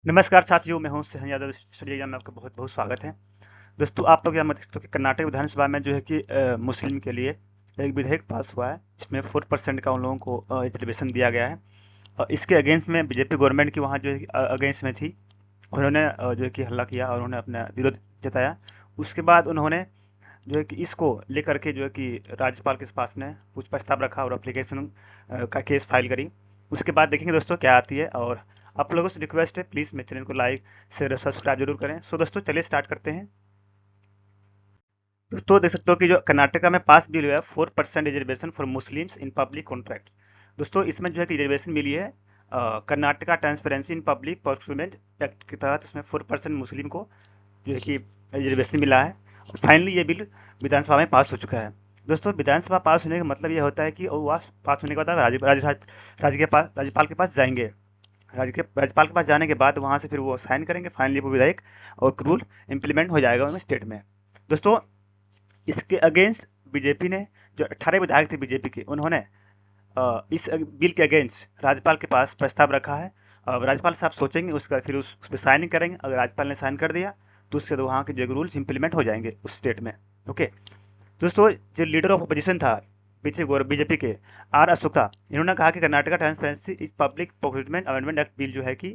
नमस्कार साथियों, मैं हूं सहन यादव स्टूडियो में आपका बहुत बहुत स्वागत है। दोस्तों, आप लोग यहाँ देख सकते हो कि कर्नाटक विधानसभा में जो है कि मुस्लिम के लिए एक विधेयक पास हुआ है, जिसमें 4% का उन लोगों को रिजर्वेशन दिया गया है। और इसके अगेंस्ट में बीजेपी गवर्नमेंट की वहाँ जो है अगेंस्ट में थी। उन्होंने जो है कि हल्ला किया और उन्होंने अपना विरोध जताया। उसके बाद उन्होंने जो है कि इसको लेकर के जो है कि राज्यपाल के पास में कुछ प्रस्ताव रखा और एप्लीकेशन का केस फाइल करी। उसके बाद देखेंगे दोस्तों क्या आती है। और आप लोगों से रिक्वेस्ट है, प्लीज़ मेरे चैनल को लाइक शेयर और सब्सक्राइब जरूर करें। सो दोस्तों, चलिए स्टार्ट करते हैं। दोस्तों, देख सकते हो कि जो कर्नाटका में पास बिल हुआ है 4% reservation for Muslims in public contract. दोस्तों, इसमें जो है कि रिजर्वेशन मिली है Karnataka transparency in public procurement act के तहत। उसमें 4% मुस्लिम को जो है कि रिजर्वेशन मिला है। और फाइनली ये बिल विधानसभा में पास हो चुका है। दोस्तों, विधानसभा पास होने का मतलब ये होता है कि वो पास होने के बाद राज्यपाल के पास जाएंगे। राज्यपाल के पास जाने के बाद वहां से फिर वो साइन करेंगे फाइनली वो विधेयक, और रूल इम्प्लीमेंट हो जाएगा उनमें स्टेट में। दोस्तों, इसके अगेंस्ट बीजेपी ने, जो 18 विधायक थे बीजेपी के, उन्होंने इस बिल के अगेंस्ट राज्यपाल के पास प्रस्ताव रखा है। अब राज्यपाल साहब सोचेंगे, उसका फिर उस पर साइन करेंगे। अगर राज्यपाल ने साइन कर दिया तो उससे तो वहाँ के जो रूल्स इंप्लीमेंट हो जाएंगे उस स्टेट में। ओके दोस्तों, जो लीडर ऑफ अपोजिशन था पीछे बीजेपी के, आर अशोका, इन्होंने कहा कि कर्नाटका ट्रांसपेरेंसी इस public procurement amendment act bill जो है कि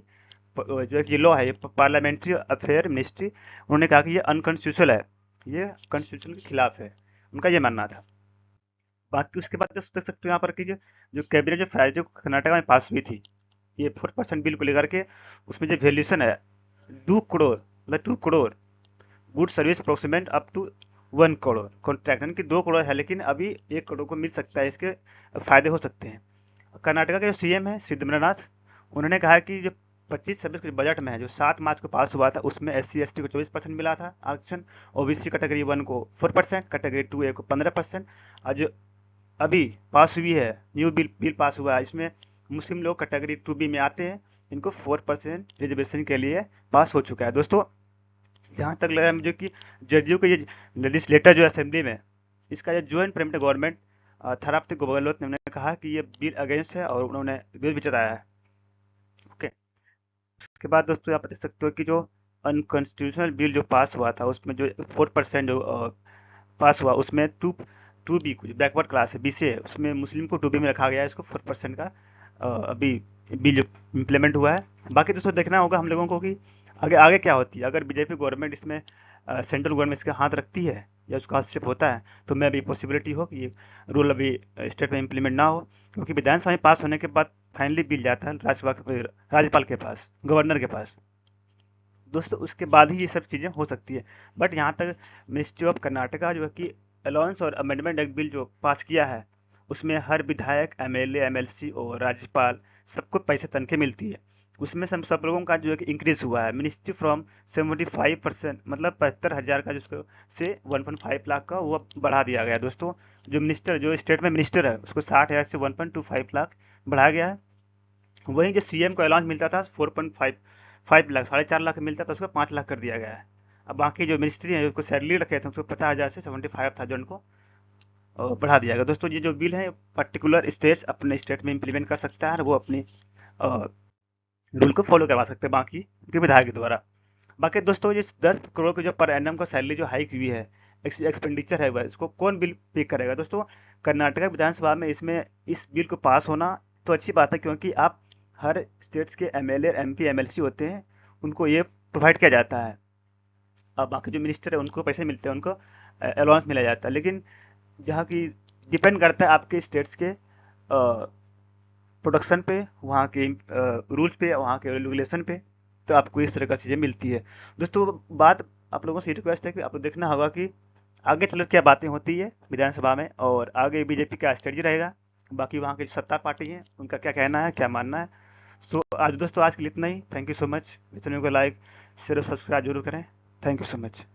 जो एक ये लॉ है, ये पार्लियामेंट्री अफेयर मिनिस्ट्री, उन्होंने कहा कि ये अनकॉन्स्टिट्यूशनल है, ये कॉन्स्टिट्यूशन के खिलाफ है। उनका ये मानना था। बाकी उसके बाद देख सकते हो यहाँ पर कि जो जो कैबिनेट जो फ्राइडे को कर्नाटका में पास हुई थी, ये 4% बिल को लेकर के, उसमें जो वैल्यूशन है 2 करोड़, मतलब 2 crore good service procurement up to 1 crore contract, यानी कि 2 करोड़ है, लेकिन अभी 1 करोड़ को मिल सकता है, इसके फायदे हो सकते हैं। कर्नाटका के जो सीएम है सिद्धरमनाथ, उन्होंने कहा कि जो 25-26 के बजट में है, जो 7 मार्च को पास हुआ था, उसमें SC ST को 24% मिला था आरक्षण। OBC कैटेगरी 1 को 4%, कैटेगरी 2A को 15%। और जो अभी पास हुई है, न्यू बिल पास हुआ है, इसमें मुस्लिम लोग कैटेगरी 2B में आते हैं, इनको 4% रिजर्वेशन के लिए पास हो चुका है। दोस्तों, जहाँ तक लगा है मुझे कि जदयू के ये लेजिस्लेटर जो असेंबली में, इसका जो ज्वाइंट प्रेमट गवर्नमेंट थराप्त गहलोत ने उन्होंने कहा कि ये बिल अगेंस्ट है और उन्होंने विरोध भी जताया है। ओके, उसके बाद दोस्तों आप देख सकते हो कि जो अनकॉन्स्टिट्यूशनल बिल जो पास हुआ था, उसमें जो 4% जो पास हुआ, उसमें टू बी को, जो बैकवर्ड क्लास है BC है, उसमें मुस्लिम को 2B में रखा गया है। इसको 4% का अभी बिल जो इम्प्लीमेंट हुआ है। बाकी दोस्तों देखना होगा हम लोगों को कि आगे आगे क्या होती है। अगर बीजेपी गवर्नमेंट इसमें सेंट्रल गवर्नमेंट इसका हाथ रखती है या उसका हस्तक्षेप होता है, तो मैं अभी पॉसिबिलिटी हो कि ये रूल अभी स्टेट में इम्प्लीमेंट ना हो, क्योंकि विधानसभा में पास होने के बाद फाइनली बिल जाता है राज्यपाल के पास, गवर्नर के पास। दोस्तों, उसके बाद ही ये सब चीज़ें हो सकती है। बट यहाँ तक मिनिस्ट्री ऑफ कर्नाटका जो है कि अलाउंस और अमेंडमेंट एक्ट बिल जो पास किया है, उसमें हर विधायक, MLA, MLC और राज्यपाल सबको पैसे तनख्वाह मिलती है। उसमें सब लोगों का जो है कि इंक्रीज हुआ है। मिनिस्ट्री फ्रॉम 75%, मतलब 75,000 का, जिसको से 1.5 लाख का वो बढ़ा दिया गया है। दोस्तों, जो मिनिस्टर, जो स्टेट में मिनिस्टर है, उसको 60,000 से 1.25 लाख बढ़ाया गया है। वहीं जो सीएम को अलाउंस मिलता था 4.5 लाख, 4.5 लाख मिलता था, उसको 5 लाख कर दिया गया है। अब बाकी जो मिनिस्ट्री है, उसको सैलरी रखे थे, उसको 50,000 से 75,000 को बढ़ा दिया गया। दोस्तों, ये जो बिल है, पर्टिकुलर स्टेट्स अपने स्टेट में इम्प्लीमेंट कर सकता है और वो अपनी रूल को फॉलो करवा सकते हैं बाकी के विधायक के द्वारा। बाकी दोस्तों, ये 10 करोड़ की जो पर एनम का सैलरी जो हाइक हुई है, एक्सपेंडिचर है, वह इसको कौन बिल पे करेगा। दोस्तों, कर्नाटका विधानसभा में इसमें इस बिल को पास होना तो अच्छी बात है, क्योंकि आप हर स्टेट्स के MLA, MP, MLC होते हैं, उनको ये प्रोवाइड किया जाता है। अब बाकी जो मिनिस्टर है उनको पैसे मिलते हैं, उनको अलाउंस मिला जाता है। लेकिन जहाँ की डिपेंड करता है आपके स्टेट्स के प्रोडक्शन पे, वहाँ के रूल्स पे, वहाँ के रेगुलेशन पे, तो आपको इस तरह का चीज़ें मिलती है। दोस्तों, बात आप लोगों से रिक्वेस्ट है कि आपको देखना होगा कि आगे चल क्या बातें होती है विधानसभा में, और आगे बीजेपी का स्ट्रेटजी रहेगा, बाकी वहाँ की सत्ता पार्टी है उनका क्या कहना है, क्या मानना है। सो आज दोस्तों, आज के लिए इतना ही। Thank you so much. Channel को लाइक शेयर और सब्सक्राइब जरूर करें। Thank you so much.